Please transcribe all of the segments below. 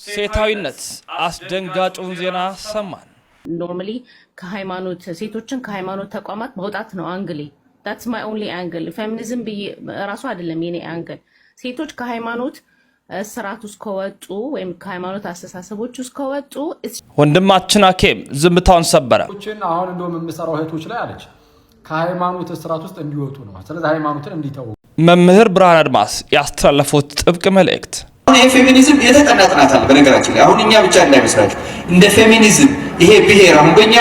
ሴታዊነት አስደንጋጩን ዜና ሰማን። ኖርማሊ ከሃይማኖት ሴቶችን ከሃይማኖት ተቋማት ማውጣት ነው አንግሌ። that's my only angle ፌሚኒዝም ራሱ አይደለም የኔ አንግል። ሴቶች ከሃይማኖት ስርዓት ውስጥ ከወጡ ወይም ከሃይማኖት አስተሳሰቦች ውስጥ ከወጡ ወንድማችን አኬም ዝምታውን ሰበረ። አሁን እንደውም የምሰራው እህቶች ላይ አለች ከሃይማኖት ስርዓት ውስጥ እንዲወጡ ነው። ስለዚህ ሃይማኖትን እንዲተው መምህር ብርሃን አድማስ ያስተላለፉት ጥብቅ መልእክት። አሁን ፌሚኒዝም የተጠና ጥናት አለ። በነገራችን ላይ አሁን እኛ ብቻ እንዳይመስላችሁ እንደ ፌሚኒዝም ይሄ ብሄር አሁን በእኛ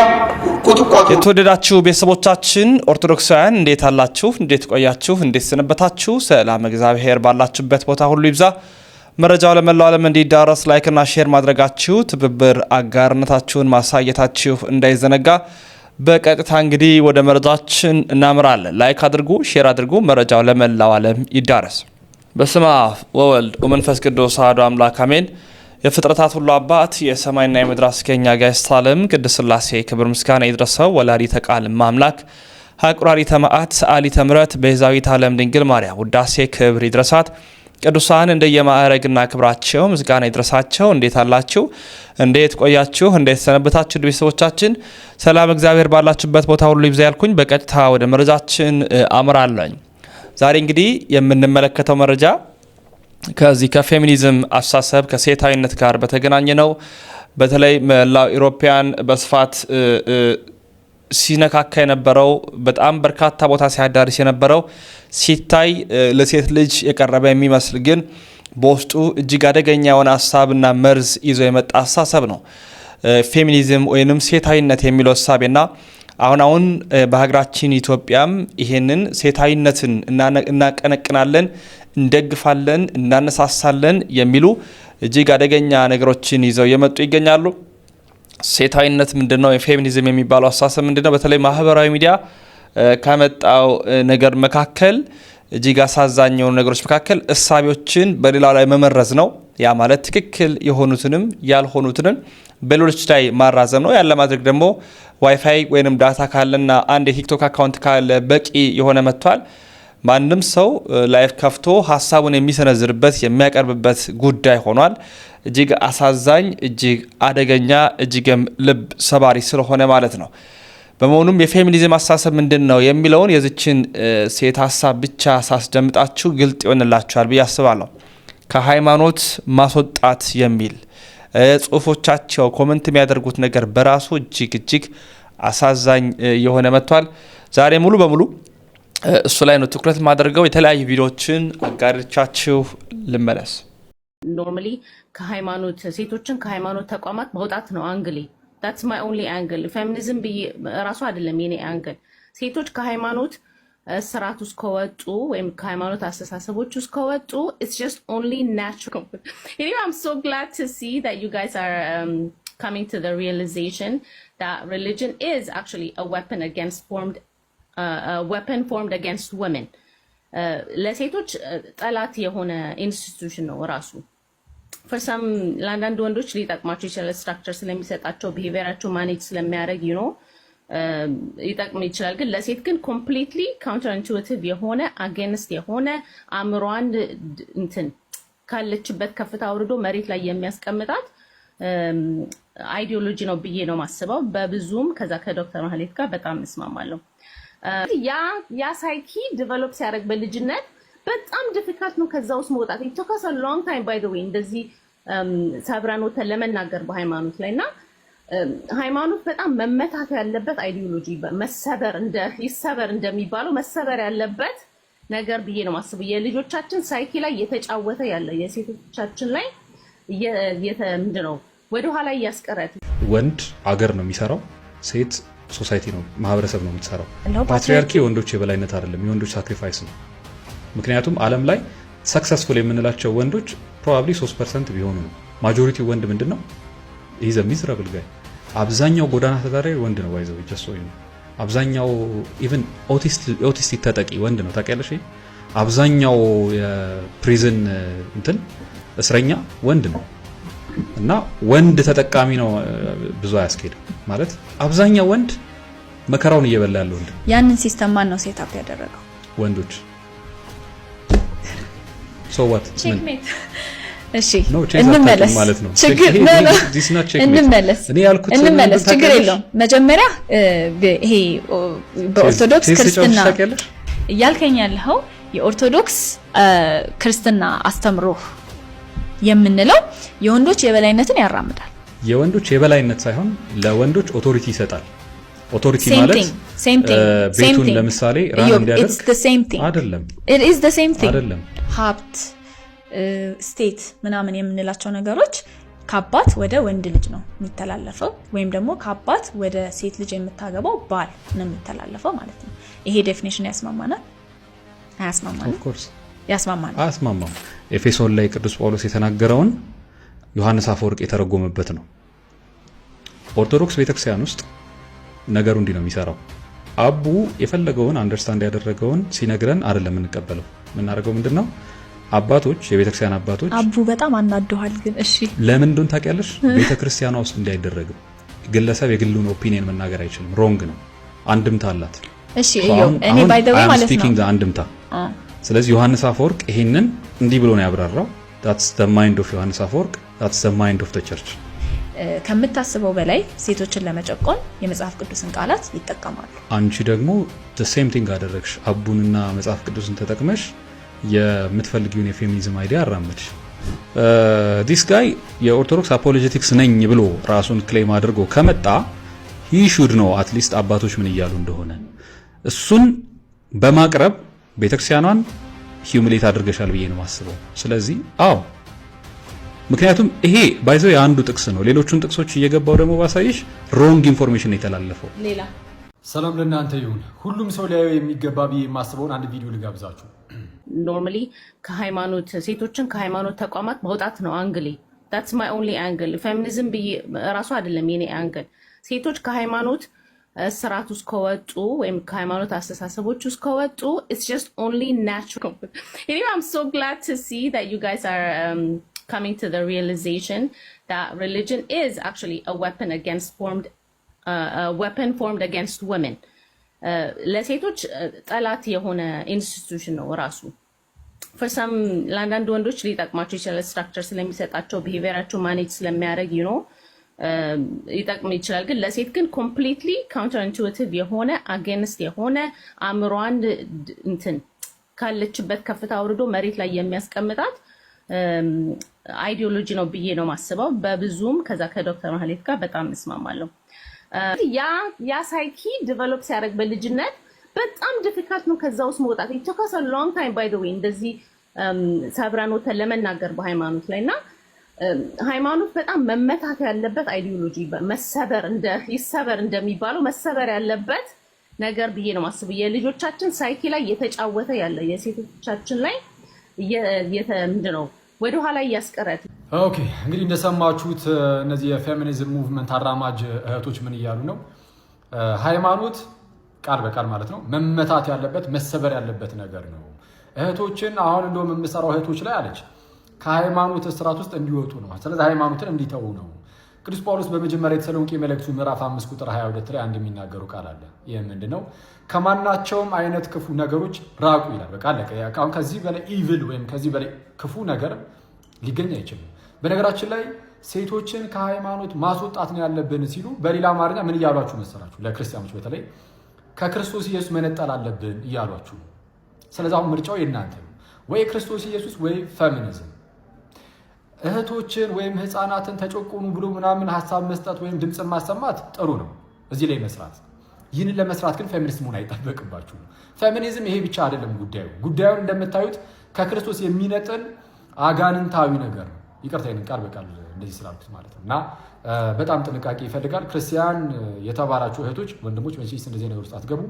ቁጥቋጦ። የተወደዳችሁ ቤተሰቦቻችን ኦርቶዶክሳውያን እንዴት አላችሁ? እንዴት ቆያችሁ? እንዴት ሰነበታችሁ? ሰላም እግዚአብሔር ባላችሁበት ቦታ ሁሉ ይብዛ። መረጃው ለመላው ዓለም እንዲዳረስ ላይክ እና ሼር ማድረጋችሁ ትብብር አጋርነታችሁን ማሳየታችሁ እንዳይዘነጋ። በቀጥታ እንግዲህ ወደ መረጃችን እናምራለን። ላይክ አድርጉ፣ ሼር አድርጉ፣ መረጃው ለመላው ዓለም ይዳረስ። በስመ አብ ወወልድ ወመንፈስ ቅዱስ አሐዱ አምላክ አሜን። የፍጥረታት ሁሉ አባት የሰማይና የምድር አስገኛ ጋይስት ዓለም ቅድስት ሥላሴ ክብር ምስጋና ይድረሰው። ወላዲተ ቃል አምላክ ሀቁራሪተ መዓት ሰአሊተ ምሕረት ቤዛዊተ ዓለም ድንግል ማርያም ውዳሴ ክብር ይድረሳት። ቅዱሳን እንደየማዕረግና ክብራቸው ምስጋና ይድረሳቸው። እንዴት አላችሁ? እንዴት ቆያችሁ? እንዴት ሰነበታችሁ? ቤተሰቦቻችን ሰላም እግዚአብሔር ባላችሁበት ቦታ ሁሉ ይብዛ ያልኩኝ በቀጥታ ወደ መረጃችን አምራለሁ። ዛሬ እንግዲህ የምንመለከተው መረጃ ከዚህ ከፌሚኒዝም አስተሳሰብ ከሴታዊነት ጋር በተገናኘ ነው። በተለይ መላው ኢሮፒያን በስፋት ሲነካካ የነበረው በጣም በርካታ ቦታ ሲያዳርስ የነበረው ሲታይ ለሴት ልጅ የቀረበ የሚመስል ግን በውስጡ እጅግ አደገኛ የሆነ ሀሳብና መርዝ ይዞ የመጣ አስተሳሰብ ነው ፌሚኒዝም ወይንም ሴታዊነት የሚለው ሀሳብና አሁን በሀገራችን ኢትዮጵያም ይሄንን ሴታዊነትን እናቀነቅናለን፣ እንደግፋለን፣ እናነሳሳለን የሚሉ እጅግ አደገኛ ነገሮችን ይዘው የመጡ ይገኛሉ። ሴታዊነት ምንድነው? የፌሚኒዝም የሚባለው አስተሳሰብ ምንድነው? በተለይ ማህበራዊ ሚዲያ ካመጣው ነገር መካከል እጅግ አሳዛኝ የሆኑ ነገሮች መካከል እሳቢዎችን በሌላው ላይ መመረዝ ነው። ያ ማለት ትክክል የሆኑትንም ያልሆኑትንም በሌሎች ላይ ማራዘም ነው። ያለ ማድረግ ደግሞ ዋይፋይ ወይንም ዳታ ካለና አንድ የቲክቶክ አካውንት ካለ በቂ የሆነ መጥቷል። ማንም ሰው ላይፍ ከፍቶ ሀሳቡን የሚሰነዝርበት የሚያቀርብበት ጉዳይ ሆኗል። እጅግ አሳዛኝ፣ እጅግ አደገኛ፣ እጅግም ልብ ሰባሪ ስለሆነ ማለት ነው። በመሆኑም የፌሚኒዝም አስተሳሰብ ምንድን ነው የሚለውን የዚችን ሴት ሀሳብ ብቻ ሳስደምጣችሁ ግልጥ ይሆንላችኋል ብዬ አስባለሁ። ከሃይማኖት ማስወጣት የሚል ጽሁፎቻቸው ኮመንት የሚያደርጉት ነገር በራሱ እጅግ አሳዛኝ የሆነ መጥቷል። ዛሬ ሙሉ በሙሉ እሱ ላይ ነው ትኩረት ማድረገው። የተለያዩ ቪዲዮዎችን አጋርቻችሁ ልመለስ። ኖርማሊ ከሃይማኖት ሴቶችን ከሃይማኖት ተቋማት ማውጣት ነው አንግሌ። that's my only angle ፌሚኒዝም ራሱ አይደለም የኔ አንግል። ሴቶች ከሃይማኖት ስርዓት ውስጥ ከወጡ ወይም ከሃይማኖት አስተሳሰቦች ውስጥ ከወጡ it's just only natural. Anyway, I'm so glad to see that you guys are coming to the realization that religion is actually a weapon formed against women. ለሴቶች ጠላት የሆነ ኢንስቲትዩሽን ነው ራሱ። for some ለአንዳንድ ወንዶች ሊጠቅማቸው ይችላል፣ ስትራክቸር ስለሚሰጣቸው ቢሄቪየራቸው ማኔጅ ስለሚያደርግ ሊጠቅም ይችላል። ግን ለሴት ግን ኮምፕሊትሊ ካውንተር ኢንቱዊቲቭ የሆነ አጌንስት የሆነ አእምሯን እንትን ካለችበት ከፍታ አውርዶ መሬት ላይ የሚያስቀምጣት አይዲዮሎጂ ነው ብዬ ነው ማስበው። በብዙም ከዛ ከዶክተር ማህሌት ጋር በጣም እስማማለሁ። ያ ሳይኪ ዲቨሎፕ ሲያደርግ በልጅነት በጣም ዲፊካልት ነው ከዛ ውስጥ መውጣት። it took us a long time by the way እንደዚህ ሰብረን ወተን ለመናገር በሃይማኖት ላይና ሃይማኖት በጣም መመታት ያለበት አይዲዮሎጂ ይሰበር እንደሚባለው መሰበር ያለበት ነገር ብዬ ነው ማስበው። የልጆቻችን ሳይኪ ላይ የተጫወተ ያለ የሴቶቻችን ላይ ምንድነው ወደ ኋላ ያስቀረት። ወንድ አገር ነው የሚሰራው፣ ሴት ሶሳይቲ ነው ማህበረሰብ ነው የምትሰራው። ፓትሪያርኪ የወንዶች የበላይነት አይደለም፣ የወንዶች ሳክሪፋይስ ነው። ምክንያቱም ዓለም ላይ ሰክሰስፉል የምንላቸው ወንዶች ፕሮባብሊ 3% ቢሆኑ ነው። ማጆሪቲ ወንድ ምንድነው? ኢዝ ሚዝራብል ጋይ። አብዛኛው ጎዳና ተዳዳሪ ወንድ ነው። ባይዘው ጀስት ወይ አብዛኛው ኢቭን ኦቲስቲክ ተጠቂ ወንድ ነው። ታውቂያለሽ? አብዛኛው የፕሪዝን እስረኛ ወንድ ነው። እና ወንድ ተጠቃሚ ነው ብዙ አያስኬድም ማለት አብዛኛው ወንድ መከራውን እየበላ ያለው ወንድ። ያንን ሲስተም ማን ነው ሴት አፕ ያደረገው? ወንዶች። ሶ ዋት እሺ እንመለስ ማለት ነው። ችግር እንመለስ ችግር የለውም። መጀመሪያ ይሄ በኦርቶዶክስ ክርስትና እያልከኝ ያለው የኦርቶዶክስ ክርስትና አስተምሮ የምንለው የወንዶች የበላይነትን ያራምዳል። የወንዶች የበላይነት ሳይሆን ለወንዶች ኦቶሪቲ ይሰጣል። ኦቶሪቲ ማለት ቤቱን ለምሳሌ ራን እንዲያደርግ አይደለም። it is the same thing አይደለም። ሀብት ስቴት ምናምን የምንላቸው ነገሮች ከአባት ወደ ወንድ ልጅ ነው የሚተላለፈው፣ ወይም ደግሞ ከአባት ወደ ሴት ልጅ የምታገባው ባል ነው የሚተላለፈው ማለት ነው። ይሄ ዴፊኒሽን ያስማማናል? አያስማማንም? ኦፍ ኮርስ ያስማማናል። አያስማማም። ኤፌሶን ላይ ቅዱስ ጳውሎስ የተናገረውን ዮሐንስ አፈወርቅ የተረጎመበት ነው። ኦርቶዶክስ ቤተክርስቲያን ውስጥ ነገሩ እንዲህ ነው የሚሰራው። አቡ የፈለገውን አንደርስታንድ ያደረገውን ሲነግረን አይደለም እንቀበለው። የምናደርገው ምንድነው? አባቶች የቤተክርስቲያን አባቶች አቡ በጣም አናደዋል። ግን እሺ ለምን እንደሆነ ታውቂያለሽ? ቤተክርስቲያኗ ውስጥ እንዳይደረግም ግለሰብ የግሉን ኦፒኒየን መናገር አይችልም። ሮንግ ነው። አንድምታ አላት። እሺ እኔ ባይ ዘ ዌይ ማለት ነው አንድምታ። ስለዚህ ዮሐንስ አፈወርቅ ይሄንን እንዲህ ብሎ ነው ያብራራው። that's the mind of ዮሐንስ አፈወርቅ, that's the mind of the church። ከምታስበው በላይ ሴቶችን ለመጨቆን የመጽሐፍ ቅዱስን ቃላት ይጠቀማሉ። አንቺ ደግሞ the same thing አደረግሽ። አቡንና መጽሐፍ ቅዱስን ተጠቅመሽ የምትፈልጊውን የፌሚኒዝም አይዲያ አራመድሽ። this guy የኦርቶዶክስ አፖሎጀቲክስ ነኝ ብሎ ራሱን ክሌም አድርጎ ከመጣ he should know at least አባቶች ምን እያሉ እንደሆነ። እሱን በማቅረብ ቤተክርስቲያኗን ሂዩሚሌት አድርገሻል ብዬ ነው ማስበው። ስለዚህ ምክንያቱም ይሄ ባይዘው የአንዱ ጥቅስ ነው። ሌሎቹን ጥቅሶች እየገባው ደግሞ ባሳይሽ ሮንግ ኢንፎርሜሽን የተላለፈው። ሌላ ሰላም ለእናንተ ይሁን። ሁሉም ሰው ሊያየው የሚገባ ብዬ የማስበውን አንድ ቪዲዮ ልጋብዛችሁ። ኖርማሊ ከሃይማኖት ሴቶችን ከሃይማኖት ተቋማት ማውጣት ነው አንግሌ። that's my only angle። ፌሚኒዝም ብዬ ራሱ አይደለም የኔ አንግል። ሴቶች ከሃይማኖት ስርዓት ውስጥ ከወጡ ወይም ከሃይማኖት አስተሳሰቦች ውስጥ ከወጡ it's just only natural። anyway, I'm so glad to see that you guys are coming to the realization that religion is actually a weapon formed against women። ለሴቶች ጠላት የሆነ ኢንስቲትዩሽን ነው ራሱ። for some ለአንዳንድ ወንዶች ሊጠቅማቸው ይችላል፣ ስትራክቸር ስለሚሰጣቸው ቢሄቪየራቸው ማኔጅ ስለሚያደርግ ሊጠቅም ይችላል። ግን ለሴት ግን ኮምፕሊትሊ ካውንተር ኢንቱዊቲቭ የሆነ አጌንስት የሆነ አእምሯን እንትን ካለችበት ከፍታ አውርዶ መሬት ላይ የሚያስቀምጣት አይዲዮሎጂ ነው ብዬ ነው ማስበው። በብዙም ከዛ ከዶክተር ማህሌት ጋር በጣም እስማማለሁ። ያ ሳይኪ ዲቨሎፕ ሲያደርግ በልጅነት በጣም ዲፊካልት ነው ከዛ ውስጥ መውጣት። it took us a long time by the way እንደዚህ ሰብረን ወተን ለመናገር በሃይማኖት ላይ እና ሃይማኖት በጣም መመታት ያለበት አይዲዮሎጂ ይሰበር እንደሚባለው መሰበር ያለበት ነገር ብዬ ነው ማስበው። የልጆቻችን ሳይኪ ላይ የተጫወተ ያለ የሴቶቻችን ላይ ምንድነው ወደ ኋላ እያስቀረት። ኦኬ እንግዲህ እንደሰማችሁት እነዚህ የፌሚኒዝም ሙቭመንት አራማጅ እህቶች ምን እያሉ ነው? ሃይማኖት ቃል በቃል ማለት ነው መመታት ያለበት መሰበር ያለበት ነገር ነው። እህቶችን አሁን እንደውም የምሰራው እህቶች ላይ አለች ከሃይማኖት እስራት ውስጥ እንዲወጡ ነው። ስለዚህ ሃይማኖትን እንዲተዉ ነው። ቅዱስ ጳውሎስ በመጀመሪያ የተሰሎንቄ መልእክቱ ምዕራፍ 5 ቁጥር 22 ላይ አንድ የሚናገሩ ቃል አለ። ይህ ምንድነው? ከማናቸውም አይነት ክፉ ነገሮች ራቁ ይላል። በቃ አለቀ። አሁን ከዚህ በላይ ኢቪል ወይም ከዚህ በላይ ክፉ ነገር ሊገኝ አይችልም። በነገራችን ላይ ሴቶችን ከሃይማኖት ማስወጣት ነው ያለብን ሲሉ በሌላ አማርኛ ምን እያሏችሁ መሰላችሁ? ለክርስቲያኖች በተለይ ከክርስቶስ ኢየሱስ መነጠል አለብን እያሏችሁ። ስለዚህ አሁን ምርጫው የእናንተ ነው። ወይ ክርስቶስ ኢየሱስ ወይ ፌሚኒዝም። እህቶችን ወይም ህፃናትን ተጨቆኑ ብሎ ምናምን ሀሳብ መስጠት ወይም ድምፅ ማሰማት ጥሩ ነው፣ እዚህ ላይ መስራት። ይህንን ለመስራት ግን ፌሚኒስት መሆን አይጠበቅባችሁ። ፌሚኒዝም ይሄ ብቻ አይደለም ጉዳዩን እንደምታዩት ከክርስቶስ የሚነጥል አጋንንታዊ ነገር ነው። ይቅርታ ይህንን ቃል በቃል እንደዚህ ስላልኩት ማለት ነው። እና በጣም ጥንቃቄ ይፈልጋል። ክርስቲያን የተባላችሁ እህቶች፣ ወንድሞች መቼስ እንደዚህ ነገር ውስጥ አትገቡ።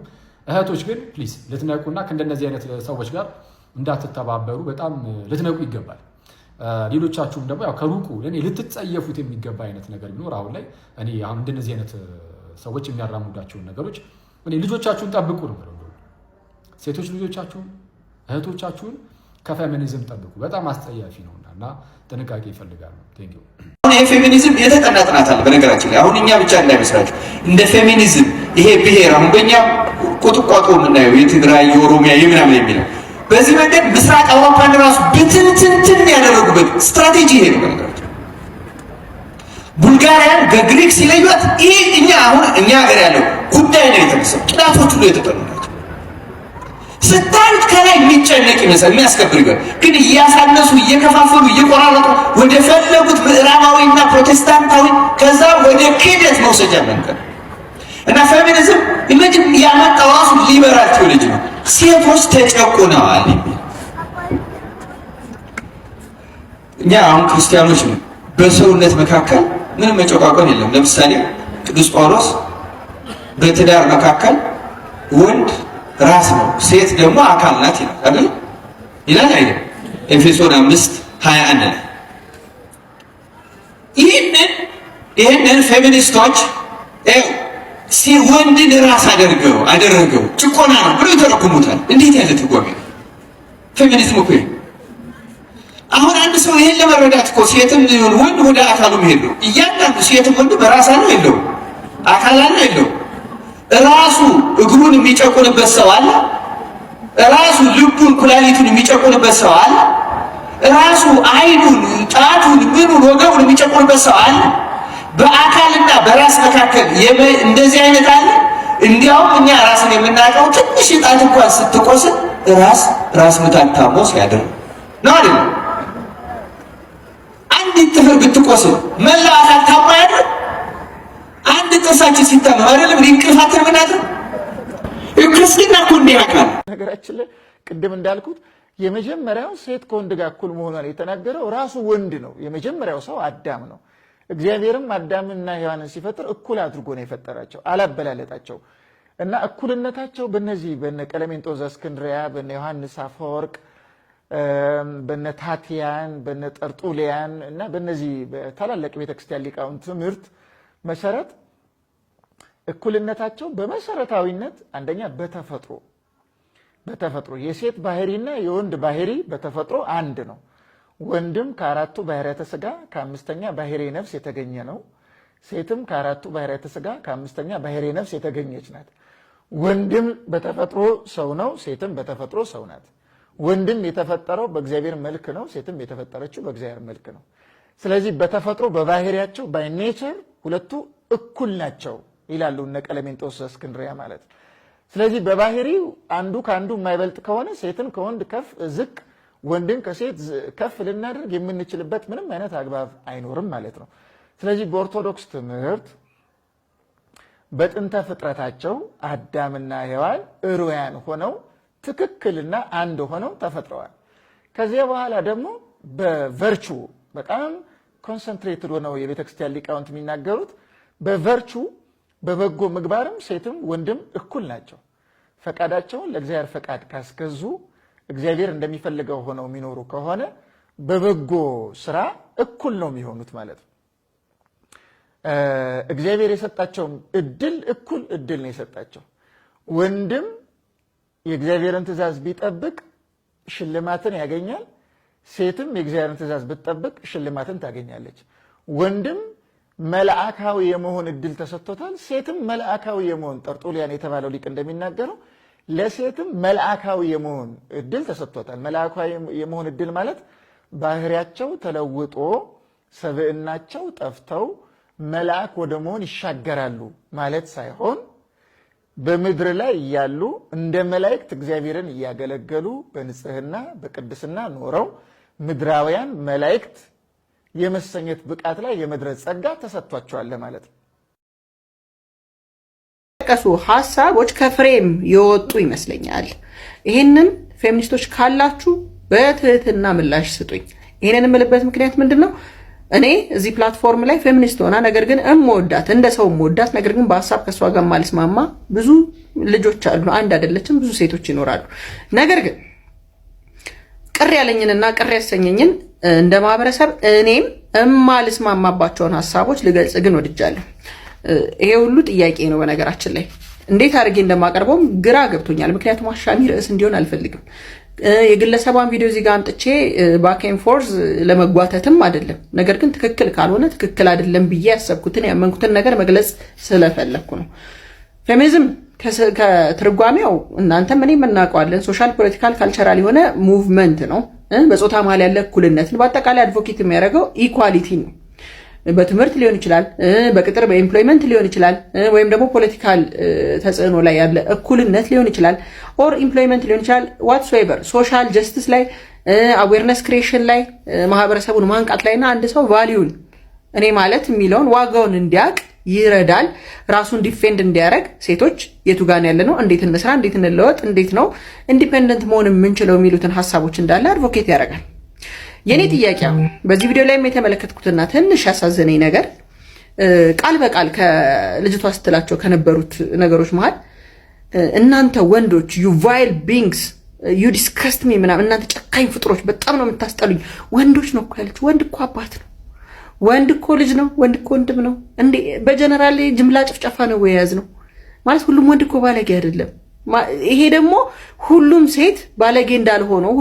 እህቶች ግን ፕሊዝ ልትነቁና ከእንደነዚህ አይነት ሰዎች ጋር እንዳትተባበሩ በጣም ልትነቁ ይገባል። ሌሎቻችሁም ደግሞ ያው ከሩቁ እኔ ልትጸየፉት የሚገባ አይነት ነገር ቢኖር አሁን ላይ እኔ አሁን እንደነዚህ አይነት ሰዎች የሚያራሙዳቸውን ነገሮች እኔ ልጆቻችሁን ጠብቁ ነው ብለው ሴቶች ልጆቻችሁን እህቶቻችሁን ከፌሚኒዝም ጠብቁ። በጣም አስጸያፊ ነውና እና ጥንቃቄ ይፈልጋሉ። ቴንኪው። አሁን የፌሚኒዝም የተጠና ጥናት አለ። በነገራችን ላይ አሁን እኛ ብቻ እንዳይመስላችሁ እንደ ፌሚኒዝም ይሄ ብሔር አሁን በእኛ ቁጥቋጦ የምናየው የትግራይ የኦሮሚያ የምናምን የሚለው በዚህ መንገድ ምስራቅ አውሮፓን ራሱ ብትንትንትን ያደረጉበት ስትራቴጂ ይሄ ነው። ቡልጋሪያን በግሪክ ሲለዩት ይሄ እኛ ሀገር ያለው ጉዳይ ነው የተነሳው። ጥናቶች ሁሉ የተጠኑ ናቸው። ስታዩት ከላይ የሚጨነቅ ይመስል የሚያስከብር ይገር ግን እያሳነሱ እየከፋፈሉ እየቆራረጡ ወደ ፈለጉት ምዕራባዊና ፕሮቴስታንታዊ ከዛ ወደ ክህደት መውሰጃ መንገድ እና ፌሚኒዝም ኢማጂን ያመጣው ራሱ ሊበራል ቴዎሎጂ ነው። ሴቶች ተጨቁነዋል። እኛ አሁን ክርስቲያኖች ነው በሰውነት መካከል ምንም መጨቋቆን የለም። ለምሳሌ ቅዱስ ጳውሎስ በትዳር መካከል ወንድ ራስ ነው ሴት ደግሞ አካል ናት ይላል አይደል? ይላል አይደል? ኤፌሶን 5:21 ላይ ይህንን ፌሚኒስቶች ወንድን ራስ አደረገው ጭቆና ነው ብሎ ይተረጉሙታል። እንዴት ያለ ትርጓሜ ነው ፌሚኒዝም እኮ። አሁን አንድ ሰው ይሄን ለመረዳት እኮ ሴትም ሊሆን ወንድ ወደ አካሉ መሄድ ነው። እያንዳንዱ ሴትም ወንድ በራስ አለው የለው አካል አለው የለው ራሱ እግሩን የሚጨቁንበት ሰው አለ። ራሱ ልቡን ኩላሊቱን የሚጨቁንበት ሰው አለ። ራሱ አይኑን ጣቱን ምኑን ወገቡን የሚጨቁንበት ሰው አለ። በአካልና በራስ መካከል እንደዚህ አይነት አለ። እንዲያውም እኛ ራስን የምናውቀው ትንሽ ጣት እንኳን ስትቆስል ራስ ምታት ታሞ ሲያድር ነው አይደል? አንዲት ጥፍር ብትቆስል መላው አካል ታሞ ያድር። አንድ ጥርሳችን ሲታመም አይደለም እንቅልፋችን ምናድር። ክርስትና እኮ እንዲህ ያውቃል። ነገራችን ላይ ቅድም እንዳልኩት የመጀመሪያው ሴት ከወንድ ጋር እኩል መሆኗን የተናገረው ራሱ ወንድ ነው። የመጀመሪያው ሰው አዳም ነው። እግዚአብሔርም አዳምና ሔዋንን ሲፈጥር እኩል አድርጎ ነው የፈጠራቸው፣ አላበላለጣቸው እና እኩልነታቸው በነዚህ በነ ቀለሜንጦስ ዘእስክንድርያ፣ በነ ዮሐንስ አፈወርቅ፣ በነ ታቲያን፣ በነ ጠርጡሊያን እና በነዚህ በታላላቅ ቤተክርስቲያን ሊቃውንት ትምህርት መሰረት እኩልነታቸው በመሰረታዊነት አንደኛ በተፈጥሮ የሴት ባህሪና የወንድ ባህሪ በተፈጥሮ አንድ ነው። ወንድም ከአራቱ ባህሪያተ ሥጋ ከአምስተኛ ባህሪ ነፍስ የተገኘ ነው። ሴትም ከአራቱ ባህሪያተ ሥጋ ከአምስተኛ ባህሪ ነፍስ የተገኘች ናት። ወንድም በተፈጥሮ ሰው ነው፣ ሴትም በተፈጥሮ ሰው ናት። ወንድም የተፈጠረው በእግዚአብሔር መልክ ነው፣ ሴትም የተፈጠረችው በእግዚአብሔር መልክ ነው። ስለዚህ በተፈጥሮ በባህሪያቸው ባይ ኔቸር ሁለቱ እኩል ናቸው ይላሉ እነ ቀለሜንጦስ ዘእስክንድርያ ማለት። ስለዚህ በባህሪው አንዱ ከአንዱ የማይበልጥ ከሆነ ሴትን ከወንድ ከፍ ዝቅ ወንድን ከሴት ከፍ ልናደርግ የምንችልበት ምንም አይነት አግባብ አይኖርም ማለት ነው። ስለዚህ በኦርቶዶክስ ትምህርት በጥንተ ፍጥረታቸው አዳምና ሔዋን እሩያን ሆነው ትክክልና አንድ ሆነው ተፈጥረዋል። ከዚያ በኋላ ደግሞ በቨርቹ በጣም ኮንሰንትሬትድ ሆነው የቤተክርስቲያን ሊቃውንት የሚናገሩት በቨርቹ በበጎ ምግባርም ሴትም ወንድም እኩል ናቸው። ፈቃዳቸውን ለእግዚአብሔር ፈቃድ ካስገዙ እግዚአብሔር እንደሚፈልገው ሆነው የሚኖሩ ከሆነ በበጎ ስራ እኩል ነው የሚሆኑት ማለት ነው። እግዚአብሔር የሰጣቸው እድል እኩል እድል ነው የሰጣቸው። ወንድም የእግዚአብሔርን ትእዛዝ ቢጠብቅ ሽልማትን ያገኛል። ሴትም የእግዚአብሔርን ትእዛዝ ብትጠብቅ ሽልማትን ታገኛለች። ወንድም መልአካዊ የመሆን እድል ተሰጥቶታል። ሴትም መልአካዊ የመሆን ጠርጡሊያን የተባለው ሊቅ እንደሚናገረው ለሴትም መልአካዊ የመሆን እድል ተሰጥቶታል። መልአካዊ የመሆን እድል ማለት ባህሪያቸው ተለውጦ ሰብዕናቸው ጠፍተው መልአክ ወደ መሆን ይሻገራሉ ማለት ሳይሆን በምድር ላይ እያሉ እንደ መላእክት እግዚአብሔርን እያገለገሉ በንጽህና በቅድስና ኖረው ምድራውያን መላእክት የመሰኘት ብቃት ላይ የመድረስ ጸጋ ተሰጥቷቸዋል ማለት ነው። ቀሱ ሐሳቦች ከፍሬም የወጡ ይመስለኛል። ይሄንን ፌሚኒስቶች ካላችሁ በትህትና ምላሽ ስጡኝ። ይሄንን የምልበት ምክንያት ምንድነው? እኔ እዚህ ፕላትፎርም ላይ ፌሚኒስት ሆና ነገር ግን እምወዳት እንደ ሰው እምወዳት ነገር ግን በሐሳብ ከሷ ጋር ማልስማማ ብዙ ልጆች አሉ። አንድ አይደለችም፣ ብዙ ሴቶች ይኖራሉ። ነገር ግን ቅር ያለኝንና ቅር ያሰኘኝን እንደ ማህበረሰብ እኔም እማልስማማባቸውን ሐሳቦች ልገልጽ ግን ወድጃለሁ። ይሄ ሁሉ ጥያቄ ነው። በነገራችን ላይ እንዴት አድርጌ እንደማቀርበውም ግራ ገብቶኛል። ምክንያቱም አሻሚ ርዕስ እንዲሆን አልፈልግም። የግለሰቧን ቪዲዮ እዚህ ጋር አምጥቼ ባክ ኤንድ ፎርዝ ለመጓተትም አይደለም። ነገር ግን ትክክል ካልሆነ ትክክል አይደለም ብዬ ያሰብኩትን ያመንኩትን ነገር መግለጽ ስለፈለኩ ነው። ፌሚኒዝም ከትርጓሜው እናንተም እኔም እናውቀዋለን። ሶሻል ፖለቲካል ካልቸራል የሆነ ሙቭመንት ነው። በጾታ መሀል ያለ እኩልነትን በአጠቃላይ አድቮኬት የሚያደርገው ኢኳሊቲ ነው። በትምህርት ሊሆን ይችላል፣ በቅጥር በኤምፕሎይመንት ሊሆን ይችላል፣ ወይም ደግሞ ፖለቲካል ተጽዕኖ ላይ ያለ እኩልነት ሊሆን ይችላል፣ ኦር ኤምፕሎይመንት ሊሆን ይችላል። ዋትሶኤቨር ሶሻል ጀስቲስ ላይ አዌርነስ ክሪኤሽን ላይ ማህበረሰቡን ማንቃት ላይና አንድ ሰው ቫሊዩን እኔ ማለት የሚለውን ዋጋውን እንዲያውቅ ይረዳል። ራሱን ዲፌንድ እንዲያደርግ ሴቶች የቱ ጋር ያለ ነው፣ እንዴት እንስራ፣ እንዴት እንለወጥ፣ እንዴት ነው ኢንዲፔንደንት መሆን የምንችለው የሚሉትን ሀሳቦች እንዳለ አድቮኬት ያደርጋል። የኔ ጥያቄ በዚህ ቪዲዮ ላይም የተመለከትኩትና ትንሽ ያሳዘነኝ ነገር ቃል በቃል ከልጅቷ ስትላቸው ከነበሩት ነገሮች መሃል እናንተ ወንዶች ዩ ቫይል ቢንግስ ዩ ዲስከስት ሚ ምናምን እናንተ ጨካኝ ፍጥሮች በጣም ነው የምታስጠሉኝ። ወንዶች ነው እኮ ያለች። ወንድ እኮ አባት ነው። ወንድ እኮ ልጅ ነው። ወንድ እኮ ወንድም ነው። እንዴ በጀነራል ጅምላ ጭፍጨፋ ነው የያዝ ነው ማለት። ሁሉም ወንድ እኮ ባለጌ አይደለም። ይሄ ደግሞ ሁሉም ሴት ባለጌ እንዳልሆነው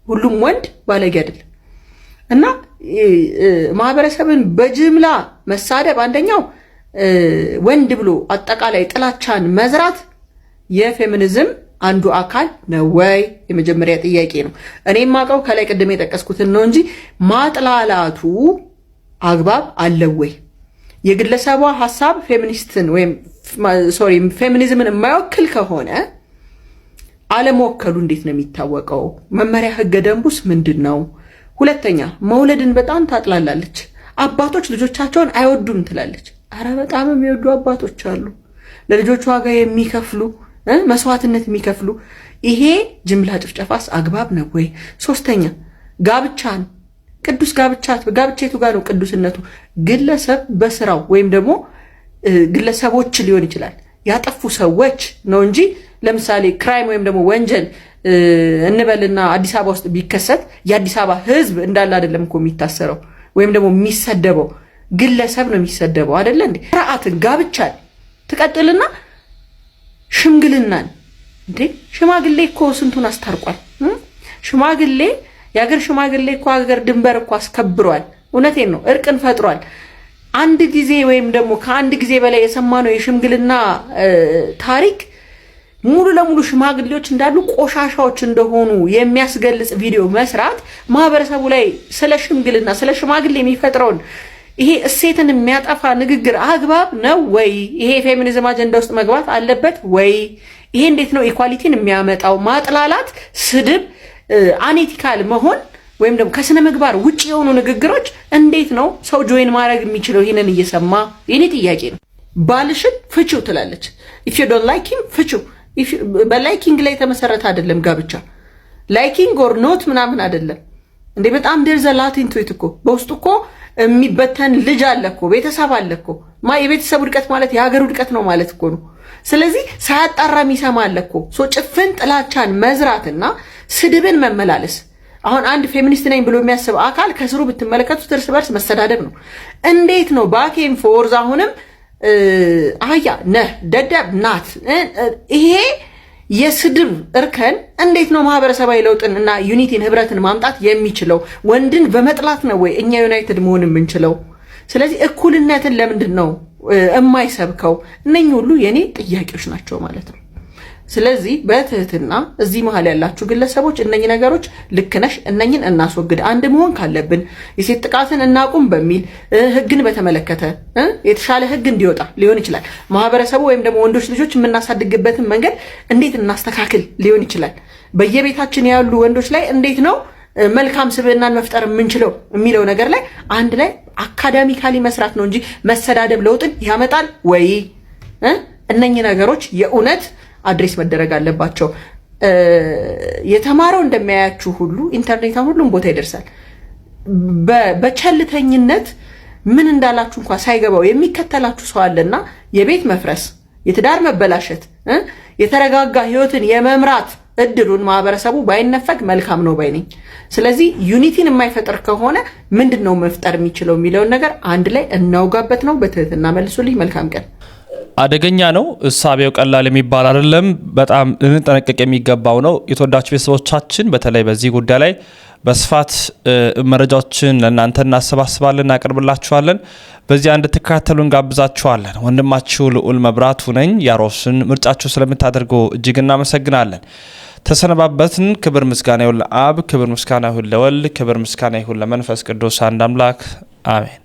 ሁሉም ወንድ ባለጌ አይደለም። እና ማህበረሰብን በጅምላ መሳደብ አንደኛው ወንድ ብሎ አጠቃላይ ጥላቻን መዝራት የፌሚኒዝም አንዱ አካል ነው ወይ? የመጀመሪያ ጥያቄ ነው። እኔ የማውቀው ከላይ ቅድም የጠቀስኩትን ነው እንጂ ማጥላላቱ አግባብ አለው ወይ? የግለሰቧ ሀሳብ ፌሚኒስትን ወይም ፌሚኒዝምን የማይወክል ከሆነ አለመወከሉ እንዴት ነው የሚታወቀው? መመሪያ ህገ ደንቡስ ምንድን ነው? ሁለተኛ መውለድን በጣም ታጥላላለች። አባቶች ልጆቻቸውን አይወዱም ትላለች። አረ በጣም የሚወዱ አባቶች አሉ፣ ለልጆቹ ዋጋ የሚከፍሉ መስዋዕትነት የሚከፍሉ። ይሄ ጅምላ ጭፍጨፋስ አግባብ ነው ወይ? ሶስተኛ ጋብቻን ቅዱስ ጋብቻቱ ጋር ነው ቅዱስነቱ? ግለሰብ በስራው ወይም ደግሞ ግለሰቦች ሊሆን ይችላል ያጠፉ ሰዎች ነው እንጂ ለምሳሌ ክራይም ወይም ደግሞ ወንጀል እንበልና አዲስ አበባ ውስጥ ቢከሰት የአዲስ አበባ ህዝብ እንዳለ አይደለም እኮ የሚታሰረው ወይም ደግሞ የሚሰደበው፣ ግለሰብ ነው የሚሰደበው አይደለ እንዴ? ስርዓትን ጋብቻን ትቀጥልና ሽምግልናን እንዴ ሽማግሌ እኮ ስንቱን አስታርቋል። ሽማግሌ የሀገር ሽማግሌ እኮ ሀገር ድንበር እኮ አስከብሯል። እውነቴን ነው፣ እርቅን ፈጥሯል። አንድ ጊዜ ወይም ደግሞ ከአንድ ጊዜ በላይ የሰማነው የሽምግልና ታሪክ ሙሉ ለሙሉ ሽማግሌዎች እንዳሉ ቆሻሻዎች እንደሆኑ የሚያስገልጽ ቪዲዮ መስራት ማህበረሰቡ ላይ ስለ ሽምግልና ስለ ሽማግሌ የሚፈጥረውን ይሄ እሴትን የሚያጠፋ ንግግር አግባብ ነው ወይ? ይሄ ፌሚኒዝም አጀንዳ ውስጥ መግባት አለበት ወይ? ይሄ እንዴት ነው ኢኳሊቲን የሚያመጣው? ማጥላላት፣ ስድብ፣ አኔቲካል መሆን ወይም ደግሞ ከስነ ምግባር ውጭ የሆኑ ንግግሮች እንዴት ነው ሰው ጆይን ማድረግ የሚችለው? ይሄንን እየሰማ የኔ ጥያቄ ነው። ባልሽን ፍቺው ትላለች። ኢፍ ዩ ዶንት ላይክ ሂም ፍቺው። በላይኪንግ ላይ የተመሰረተ አይደለም ጋብቻ። ላይኪንግ ኦር ኖት ምናምን አይደለም እንዴ። በጣም ደርዘ ላቲን ቱይት እኮ በውስጡ እኮ የሚበተን ልጅ አለ እኮ፣ ቤተሰብ አለ እኮ። የቤተሰብ ውድቀት ማለት የሀገር ውድቀት ነው ማለት እኮ ነው። ስለዚህ ሳያጣራ የሚሰማ አለ እኮ። ጭፍን ጥላቻን መዝራትና ስድብን መመላለስ። አሁን አንድ ፌሚኒስት ነኝ ብሎ የሚያስብ አካል ከስሩ ብትመለከቱት እርስ በርስ መሰዳደብ ነው። እንዴት ነው ባኬን ፎርዝ አሁንም አህያ ነህ ደደብ ናት። ይሄ የስድብ እርከን እንዴት ነው ማህበረሰባዊ ለውጥን እና ዩኒቲን ህብረትን ማምጣት የሚችለው? ወንድን በመጥላት ነው ወይ እኛ ዩናይትድ መሆን የምንችለው? ስለዚህ እኩልነትን ለምንድን ነው የማይሰብከው? እነኚህ ሁሉ የኔ ጥያቄዎች ናቸው ማለት ነው። ስለዚህ በትህትና እዚህ መሀል ያላችሁ ግለሰቦች እነኚህ ነገሮች ልክ ነሽ፣ እነኚህን እናስወግድ፣ አንድ መሆን ካለብን የሴት ጥቃትን እናቁም በሚል ህግን በተመለከተ የተሻለ ህግ እንዲወጣ ሊሆን ይችላል። ማህበረሰቡ ወይም ደግሞ ወንዶች ልጆች የምናሳድግበትን መንገድ እንዴት እናስተካክል ሊሆን ይችላል። በየቤታችን ያሉ ወንዶች ላይ እንዴት ነው መልካም ስብዕናን መፍጠር የምንችለው የሚለው ነገር ላይ አንድ ላይ አካዳሚካሊ መስራት ነው እንጂ መሰዳደብ ለውጥን ያመጣል ወይ? እነኚህ ነገሮች የእውነት አድሬስ መደረግ አለባቸው። የተማረው እንደሚያያችሁ ሁሉ ኢንተርኔት ሁሉም ቦታ ይደርሳል። በቸልተኝነት ምን እንዳላችሁ እንኳን ሳይገባው የሚከተላችሁ ሰው አለና የቤት መፍረስ፣ የትዳር መበላሸት፣ የተረጋጋ ህይወትን የመምራት እድሉን ማህበረሰቡ ባይነፈግ መልካም ነው ባይ ነኝ። ስለዚህ ዩኒቲን የማይፈጥር ከሆነ ምንድነው መፍጠር የሚችለው የሚለውን ነገር አንድ ላይ እናውጋበት ነው። በትህትና መልሱልኝ። መልካም ቀን። አደገኛ ነው። እሳቤው ቀላል የሚባል አይደለም። በጣም ልንጠነቀቅ የሚገባው ነው። የተወዳችሁ ቤተሰቦቻችን በተለይ በዚህ ጉዳይ ላይ በስፋት መረጃዎችን ለእናንተ እናሰባስባለን፣ እናቀርብላችኋለን። በዚያ እንድትከታተሉን ጋብዛችኋለን። ወንድማችሁ ልዑል መብራቱ ነኝ። ያሮስን ምርጫችሁ ስለምታደርጉ እጅግ እናመሰግናለን። ተሰነባበትን። ክብር ምስጋና ይሁን ለአብ፣ ክብር ምስጋና ይሁን ለወልድ፣ ክብር ምስጋና ይሁን ለመንፈስ ቅዱስ አንድ አምላክ አሜን።